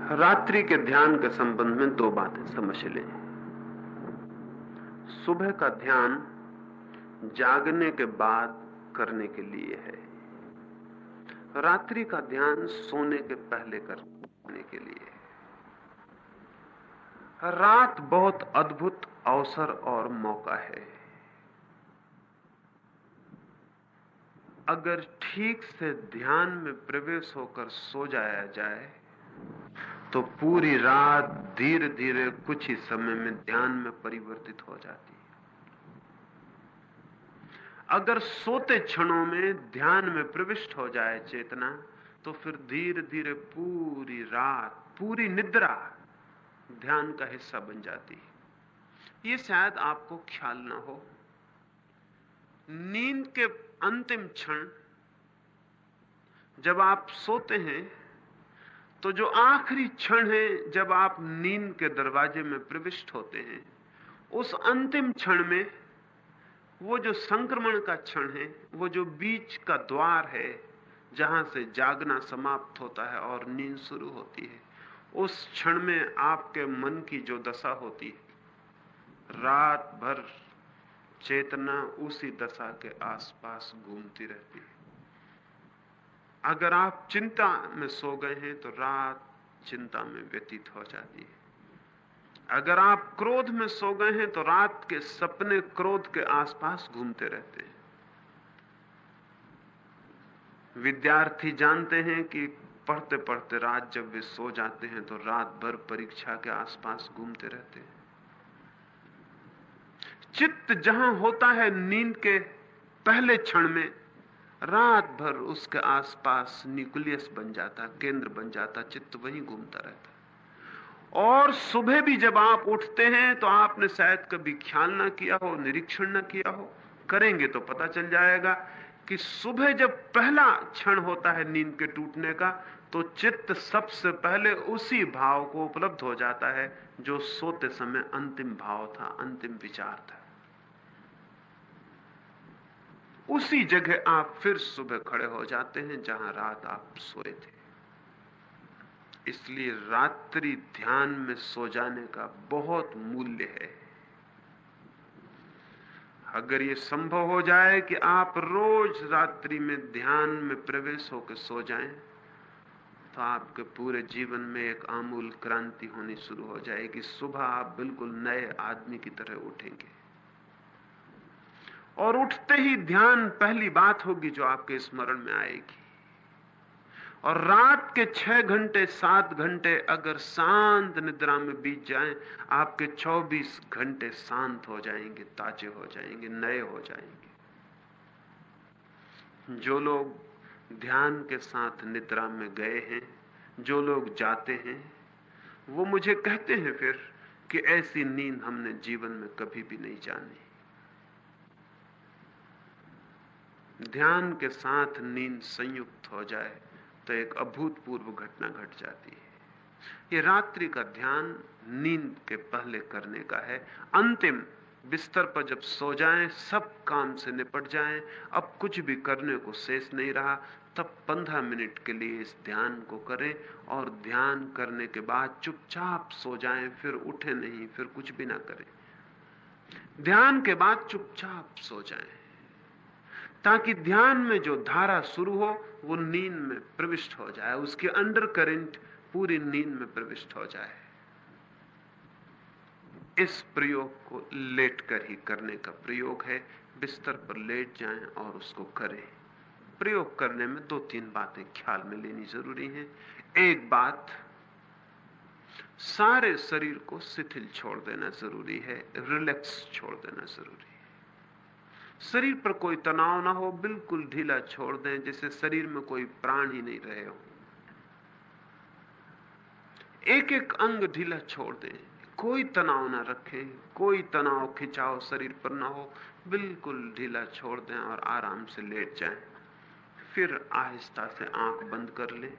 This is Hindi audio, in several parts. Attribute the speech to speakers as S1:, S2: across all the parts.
S1: रात्रि के ध्यान के संबंध में दो बातें समझ लें। सुबह का ध्यान जागने के बाद करने के लिए है, रात्रि का ध्यान सोने के पहले करने के लिए है। रात बहुत अद्भुत अवसर और मौका है। अगर ठीक से ध्यान में प्रवेश होकर सो जाया जाए तो पूरी रात धीरे धीरे कुछ ही समय में ध्यान में परिवर्तित हो जाती है। अगर सोते क्षणों में ध्यान में प्रविष्ट हो जाए चेतना, तो फिर धीरे धीरे पूरी रात, पूरी निद्रा ध्यान का हिस्सा बन जाती है। ये शायद आपको ख्याल ना हो, नींद के अंतिम क्षण जब आप सोते हैं तो जो आखिरी क्षण है जब आप नींद के दरवाजे में प्रविष्ट होते हैं, उस अंतिम क्षण में वो जो संक्रमण का क्षण है, वो जो बीच का द्वार है जहां से जागना समाप्त होता है और नींद शुरू होती है, उस क्षण में आपके मन की जो दशा होती है, रात भर चेतना उसी दशा के आसपास घूमती रहती है। अगर आप चिंता में सो गए हैं तो रात चिंता में व्यतीत हो जाती है। अगर आप क्रोध में सो गए हैं तो रात के सपने क्रोध के आसपास घूमते रहते हैं। विद्यार्थी जानते हैं कि पढ़ते पढ़ते रात जब वे सो जाते हैं तो रात भर परीक्षा के आसपास घूमते रहते हैं। चित्त जहां होता है नींद के पहले क्षण में, रात भर उसके आसपास न्यूक्लियस बन जाता, केंद्र बन जाता, चित्त वहीं घूमता रहता। और सुबह भी जब आप उठते हैं तो आपने शायद कभी ख्याल ना किया हो, निरीक्षण ना किया हो, करेंगे तो पता चल जाएगा कि सुबह जब पहला क्षण होता है नींद के टूटने का, तो चित्त सबसे पहले उसी भाव को उपलब्ध हो जाता है जो सोते समय अंतिम भाव था, अंतिम विचार था। उसी जगह आप फिर सुबह खड़े हो जाते हैं जहां रात आप सोए थे। इसलिए रात्रि ध्यान में सो जाने का बहुत मूल्य है। अगर यह संभव हो जाए कि आप रोज रात्रि में ध्यान में प्रवेश होकर सो जाएं, तो आपके पूरे जीवन में एक आमूल क्रांति होनी शुरू हो जाएगी। सुबह आप बिल्कुल नए आदमी की तरह उठेंगे और उठते ही ध्यान पहली बात होगी जो आपके स्मरण में आएगी। और रात के 6 घंटे 7 घंटे अगर शांत निद्रा में बीत जाएं, आपके 24 घंटे शांत हो जाएंगे, ताजे हो जाएंगे, नए हो जाएंगे। जो लोग ध्यान के साथ निद्रा में गए हैं, जो लोग जाते हैं, वो मुझे कहते हैं फिर कि ऐसी नींद हमने जीवन में कभी भी नहीं जानी। ध्यान के साथ नींद संयुक्त हो जाए तो एक अभूतपूर्व घटना घट जाती है। ये रात्रि का ध्यान नींद के पहले करने का है। अंतिम बिस्तर पर जब सो जाएं, सब काम से निपट जाएं, अब कुछ भी करने को शेष नहीं रहा, तब 15 मिनट के लिए इस ध्यान को करें और ध्यान करने के बाद चुपचाप सो जाएं, फिर उठे नहीं, फिर कुछ भी ना करें। ध्यान के बाद चुपचाप सो जाएं ताकि ध्यान में जो धारा शुरू हो वो नींद में प्रविष्ट हो जाए, उसके अंडर करंट पूरी नींद में प्रविष्ट हो जाए। इस प्रयोग को लेटकर ही करने का प्रयोग है। बिस्तर पर लेट जाएं और उसको करें। प्रयोग करने में 2-3 बातें ख्याल में लेनी जरूरी हैं। एक बात, सारे शरीर को शिथिल छोड़ देना जरूरी है, रिलैक्स छोड़ देना जरूरी है। शरीर पर कोई तनाव ना हो, बिल्कुल ढीला छोड़ दें, जैसे शरीर में कोई प्राण ही नहीं रहे हो। एक एक अंग ढीला छोड़ दें, कोई तनाव ना रखें, कोई तनाव खिंचाव शरीर पर ना हो, बिल्कुल ढीला छोड़ दें और आराम से लेट जाएं। फिर आहिस्ता से आंख बंद कर लें।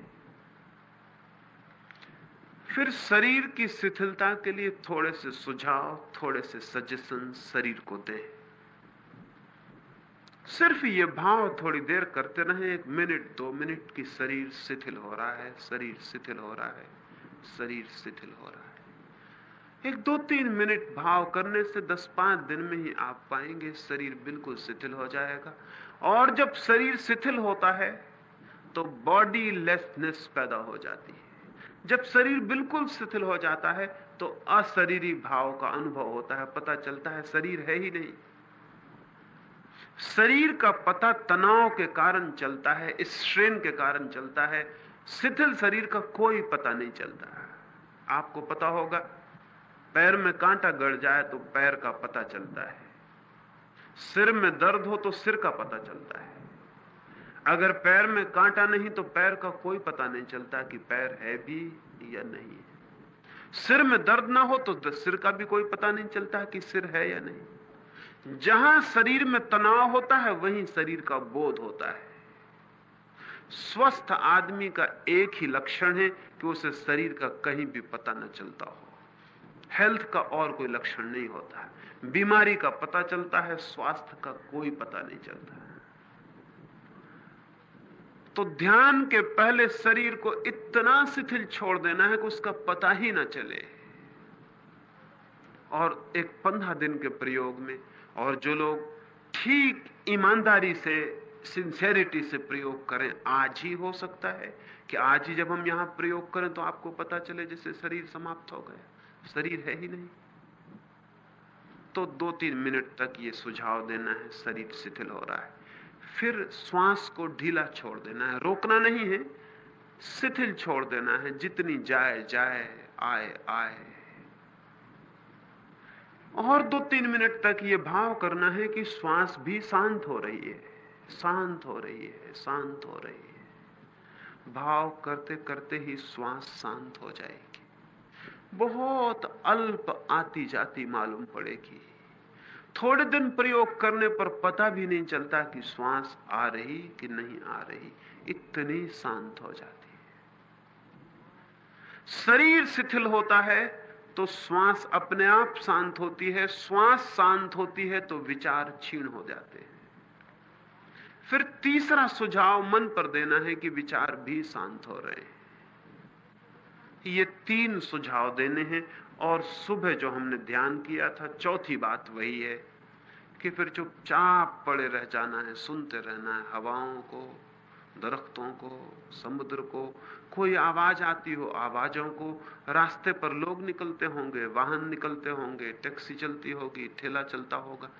S1: फिर शरीर की शिथिलता के लिए थोड़े से सुझाव, थोड़े से सजेशन शरीर को दें। सिर्फ ये भाव थोड़ी देर करते रहें, 1 मिनट 2 मिनट की शरीर शिथिल हो रहा है, शरीर शिथिल हो रहा है, शरीर शिथिल हो रहा है। एक 2-3 मिनट भाव करने से 10-5 दिन में ही आप पाएंगे शरीर बिल्कुल शिथिल हो जाएगा। और जब शरीर शिथिल होता है तो बॉडी लेसनेस पैदा हो जाती है। जब शरीर बिल्कुल शिथिल हो जाता है तो अशरीरी भाव का अनुभव होता है, पता चलता है शरीर है ही नहीं। शरीर का पता तनाव के कारण चलता है, स्ट्रेन के कारण चलता है। शिथिल शरीर का कोई पता नहीं चलता। आपको पता होगा, पैर में कांटा गड़ जाए तो पैर का पता चलता है, सिर में दर्द हो तो सिर का पता चलता है। अगर पैर में कांटा नहीं तो पैर का कोई पता नहीं चलता कि पैर है भी या नहीं है। सिर में दर्द ना हो तो सिर का भी कोई पता नहीं चलता कि सिर है या नहीं। जहां शरीर में तनाव होता है वहीं शरीर का बोध होता है। स्वस्थ आदमी का एक ही लक्षण है कि उसे शरीर का कहीं भी पता न चलता हो। हेल्थ का और कोई लक्षण नहीं होता है। बीमारी का पता चलता है, स्वास्थ्य का कोई पता नहीं चलता है। तो ध्यान के पहले शरीर को इतना शिथिल छोड़ देना है कि उसका पता ही ना चले। और एक 15 दिन के प्रयोग में, और जो लोग ठीक ईमानदारी से, सिंसेरिटी से प्रयोग करें, आज ही हो सकता है कि आज ही जब हम यहां प्रयोग करें तो आपको पता चले जैसे शरीर समाप्त हो गया, शरीर है ही नहीं। तो 2-3 मिनट तक ये सुझाव देना है, शरीर शिथिल हो रहा है। फिर श्वास को ढीला छोड़ देना है, रोकना नहीं है, शिथिल छोड़ देना है। जितनी जाए जाए, आए आए। और 2-3 मिनट तक ये भाव करना है कि श्वास भी शांत हो रही है, शांत हो रही है, शांत हो रही है। भाव करते करते ही श्वास शांत हो जाएगी। बहुत अल्प आती जाती मालूम पड़ेगी। थोड़े दिन प्रयोग करने पर पता भी नहीं चलता कि श्वास आ रही कि नहीं आ रही, इतनी शांत हो जाती है। शरीर शिथिल होता है तो श्वास अपने आप शांत होती है। श्वास शांत होती है तो विचार क्षीण हो जाते हैं। फिर तीसरा सुझाव मन पर देना है कि विचार भी शांत हो रहे हैं। ये 3 सुझाव देने हैं। और सुबह जो हमने ध्यान किया था, चौथी बात वही है कि फिर चुपचाप पड़े रह जाना है, सुनते रहना है हवाओं को, दरख्तों को, समुद्र को। कोई आवाज आती हो, आवाजों को। रास्ते पर लोग निकलते होंगे, वाहन निकलते होंगे, टैक्सी चलती होगी, ठेला चलता होगा,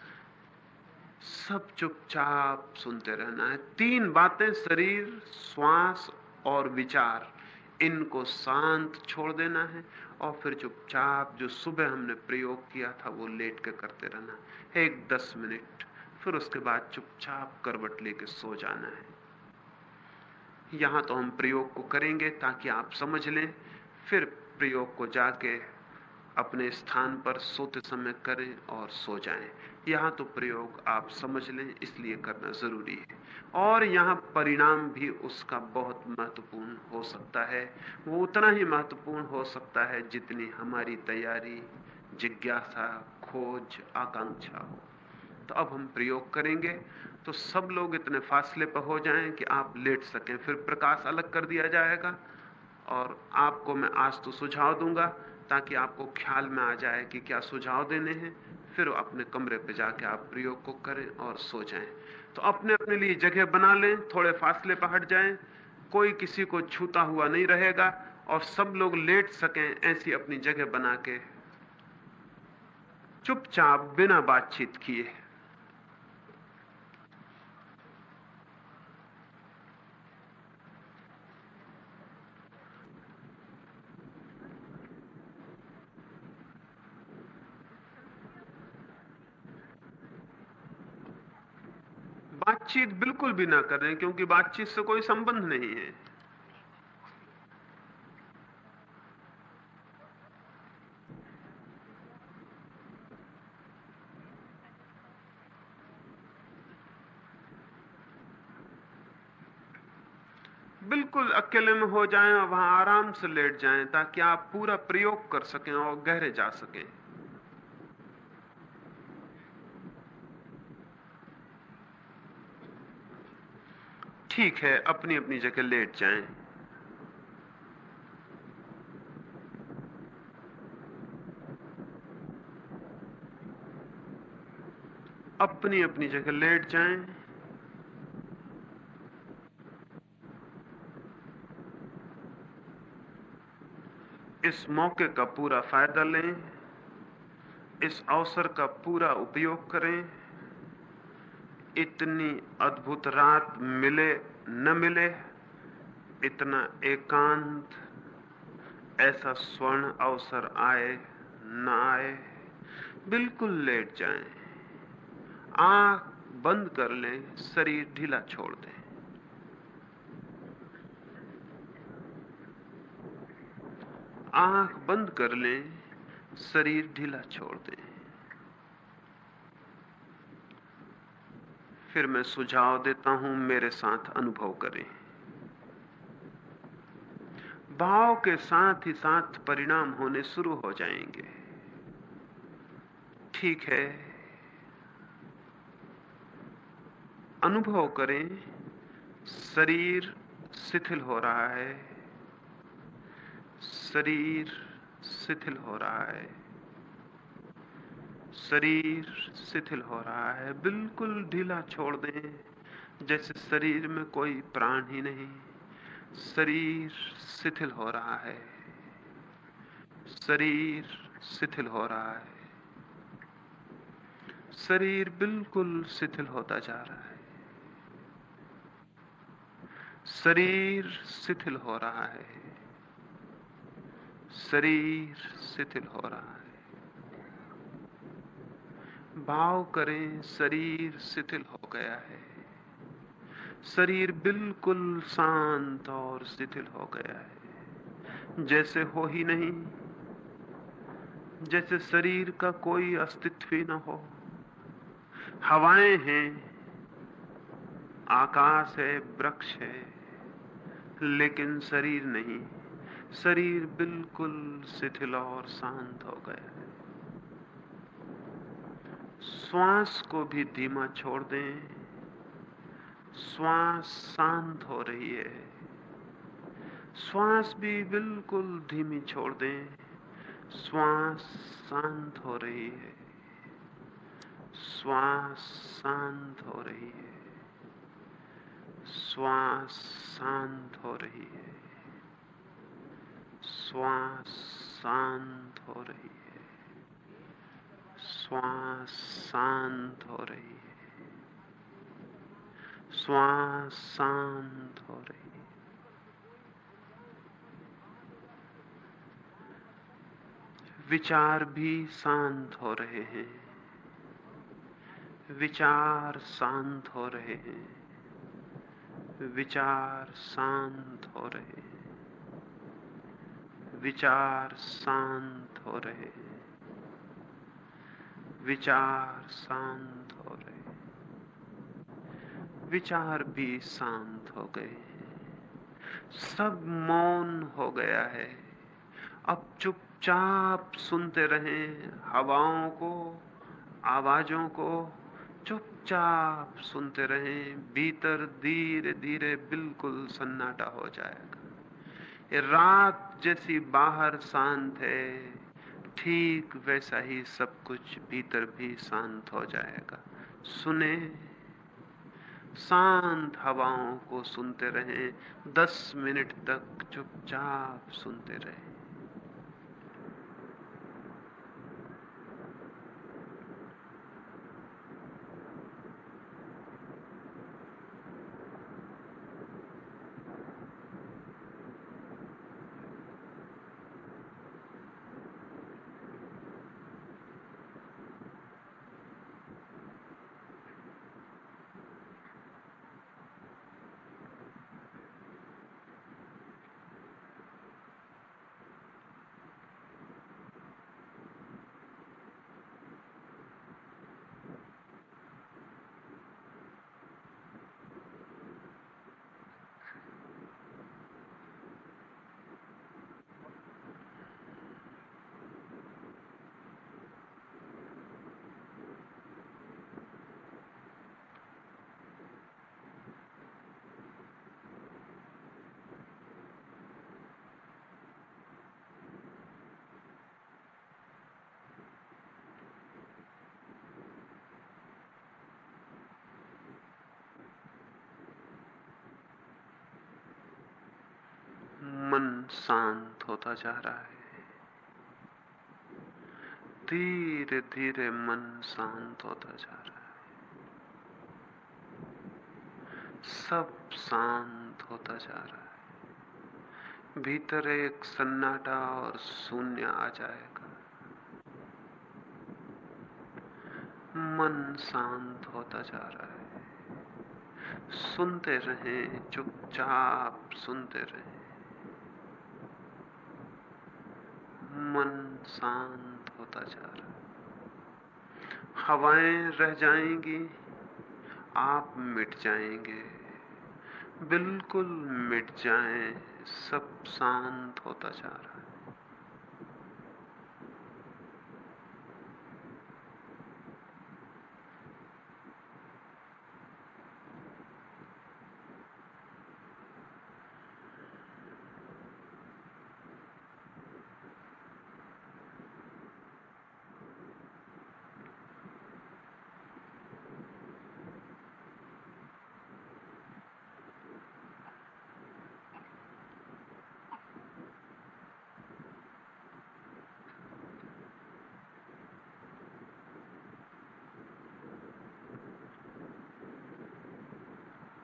S1: सब चुपचाप सुनते रहना है। 3 बातें, शरीर, श्वास और विचार, इनको शांत छोड़ देना है। और फिर चुपचाप जो सुबह हमने प्रयोग किया था वो लेट के करते रहना है, 1-10 मिनट। फिर उसके बाद चुपचाप करवट लेके सो जाना है। यहां तो हम प्रयोग को करेंगे ताकि आप समझ लें, फिर प्रयोग को जाके अपने स्थान पर सोते समय करें और सो जाएं। यहां तो प्रयोग आप समझ लें, इसलिए करना जरूरी है। और यहां परिणाम भी उसका बहुत महत्वपूर्ण हो सकता है। वो उतना ही महत्वपूर्ण हो सकता है जितनी हमारी तैयारी, जिज्ञासा, खोज, आकांक्षा हो। तो अब हम प्रयोग करेंगे। तो सब लोग इतने फासले पर हो जाएं कि आप लेट सकें। फिर प्रकाश अलग कर दिया जाएगा और आपको मैं आज तो सुझाव दूंगा ताकि आपको ख्याल में आ जाए कि क्या सुझाव देने हैं। फिर अपने कमरे पे जाके आप प्रयोग को करें और सो जाएं। तो अपने अपने लिए जगह बना लें, थोड़े फासले पर हट जाएं, कोई किसी को छूता हुआ नहीं रहेगा और सब लोग लेट सकें ऐसी अपनी जगह बना के चुपचाप बिना बातचीत किए। बातचीत बिल्कुल भी ना करें, क्योंकि बातचीत से कोई संबंध नहीं है। बिल्कुल अकेले में हो जाएं और वहां आराम से लेट जाएं ताकि आप पूरा प्रयोग कर सकें और गहरे जा सकें। ठीक है, अपनी अपनी जगह लेट जाएं। अपनी अपनी जगह लेट जाएं। इस मौके का पूरा फायदा लें, इस अवसर का पूरा उपयोग करें। इतनी अद्भुत रात मिले न मिले, इतना एकांत, ऐसा स्वर्ण अवसर आए न आए, बिल्कुल लेट जाएं, आंख बंद कर लें, शरीर ढीला छोड़ दें। आंख बंद कर लें, शरीर ढीला छोड़ दें। फिर मैं सुझाव देता हूं, मेरे साथ अनुभव करें। भाव के साथ ही साथ परिणाम होने शुरू हो जाएंगे। ठीक है, अनुभव करें, शरीर शिथिल हो रहा है, शरीर शिथिल हो रहा है, शरीर शिथिल हो रहा है। बिल्कुल ढीला छोड़ दें, जैसे शरीर में कोई प्राण ही नहीं। शरीर शिथिल हो रहा है, शरीर शिथिल हो रहा है, शरीर बिल्कुल शिथिल होता जा रहा है, शरीर शिथिल हो रहा है, शरीर शिथिल हो रहा है। भाव करें, शरीर शिथिल हो गया है, शरीर बिल्कुल शांत और शिथिल हो गया है, जैसे हो ही नहीं, जैसे शरीर का कोई अस्तित्व ही न हो। हवाएं हैं, आकाश है, वृक्ष है, लेकिन शरीर नहीं। शरीर बिल्कुल शिथिल और शांत हो गया है। श्वास को भी धीमा छोड़ दें, श्वास शांत हो रही है, श्वास भी बिल्कुल धीमी छोड़ दें, श्वास शांत हो रही है, श्वास शांत हो रही है, श्वास शांत हो रही है, श्वास शांत हो रही है, श्वास शांत हो रही है, श्वास शांत हो रही है। विचार भी शांत हो रहे हैं, विचार शांत हो रहे हैं, विचार शांत हो रहे हैं, विचार शांत हो रहे हैं, विचार शांत हो रहे हैं। विचार भी शांत हो गए, सब मौन हो गया है। अब चुपचाप सुनते रहें हवाओं को, आवाजों को, चुपचाप सुनते रहें। भीतर धीरे धीरे बिल्कुल सन्नाटा हो जाएगा। ये रात जैसी बाहर शांत है, ठीक वैसा ही सब कुछ भीतर भी शांत हो जाएगा। सुने, शांत हवाओं को सुनते रहें। 10 मिनट तक चुपचाप सुनते रहें। मन शांत होता जा रहा है। धीरे धीरे मन शांत होता जा रहा है। सब शांत होता जा रहा है। भीतर एक सन्नाटा और शून्य आ जाएगा। मन शांत होता जा रहा है। सुनते रहें, चुपचाप सुनते रहें। मन शांत होता जा रहा है। हवाएं रह जाएंगी, आप मिट जाएंगे, बिल्कुल मिट जाएं। सब शांत होता जा रहा है।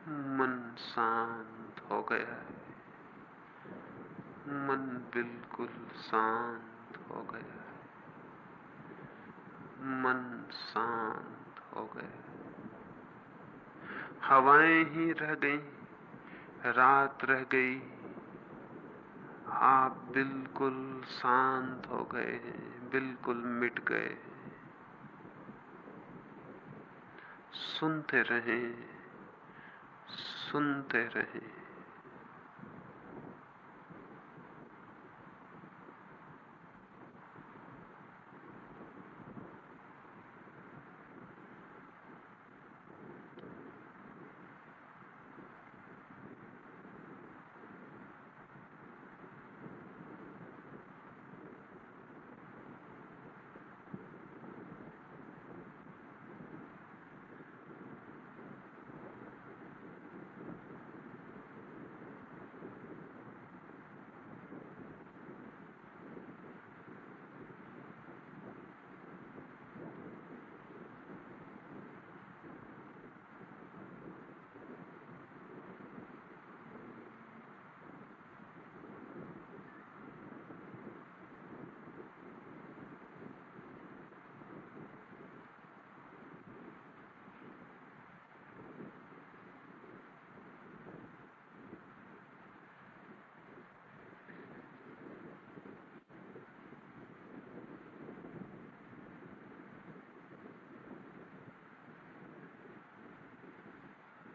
S1: मन शांत हो गया है। मन बिल्कुल शांत हो गया है। मन शांत हो गया। हवाएं ही रह गई, रात रह गई, आप बिल्कुल शांत हो गए, बिल्कुल मिट गए। सुनते रहें, सुनते रहें।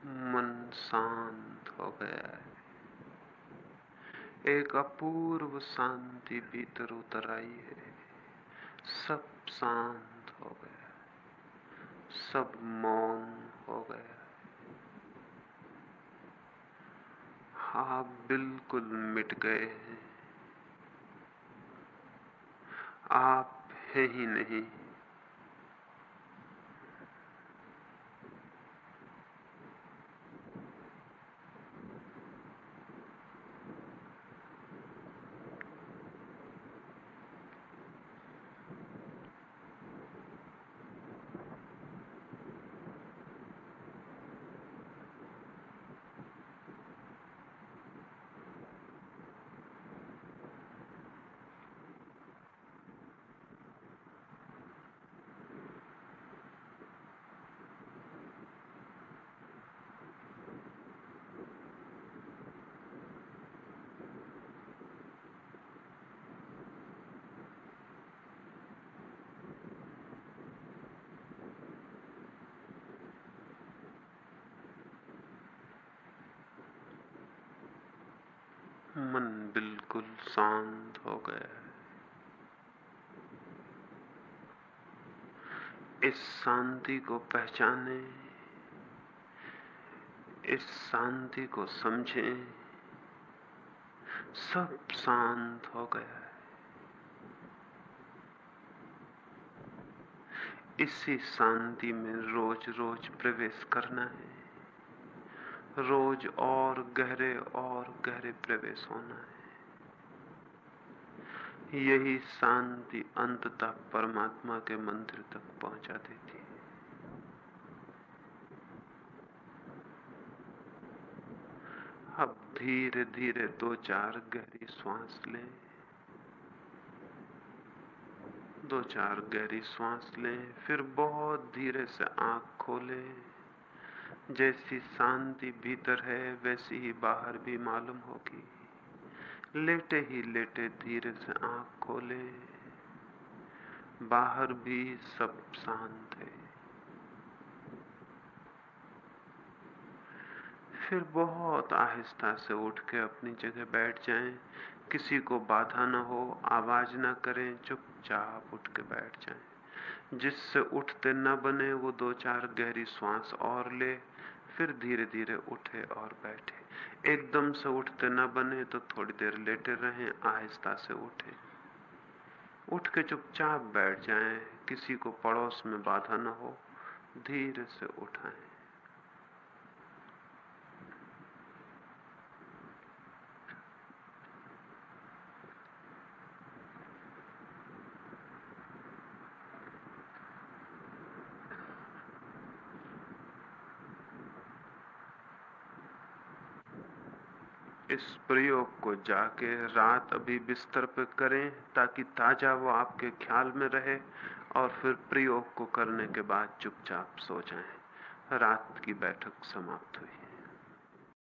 S1: मन शांत हो गया है। एक अपूर्व शांति भीतर उतर आई है। सब शांत हो गया, सब मौन हो गया। आप बिल्कुल मिट गए हैं। आप हैं ही नहीं। मन बिल्कुल शांत हो गया है। इस शांति को पहचाने, इस शांति को समझें। सब शांत हो गया है। इसी शांति में रोज रोज प्रवेश करना है। रोज और गहरे प्रवेश होना है। यही शांति अंततः परमात्मा के मंदिर तक पहुंचा देती है। अब धीरे धीरे 2-4 गहरी सांस लें, 2-4 गहरी सांस लें, फिर बहुत धीरे से आंख खोलें। जैसी शांति भीतर है वैसी ही बाहर भी मालूम होगी। लेटे ही लेटे धीरे से आंख खोलें, बाहर भी सब शांत है। फिर बहुत आहिस्ता से उठ के अपनी जगह बैठ जाएं। किसी को बाधा न हो, आवाज न करें, चुपचाप उठ के बैठ जाएं। जिससे उठते न बने वो 2-4 गहरी सांस और ले, फिर धीरे धीरे उठे और बैठे। एकदम से उठते न बने तो थोड़ी देर लेटे रहें, आहिस्ता से उठे। उठ के चुपचाप बैठ जाएं, किसी को पड़ोस में बाधा न हो, धीरे से उठाएं। इस प्रयोग को जाके रात अभी बिस्तर पे करें ताकि ताजा वो आपके ख्याल में रहे, और फिर प्रयोग को करने के बाद चुपचाप सो जाएं। रात की बैठक समाप्त हुई।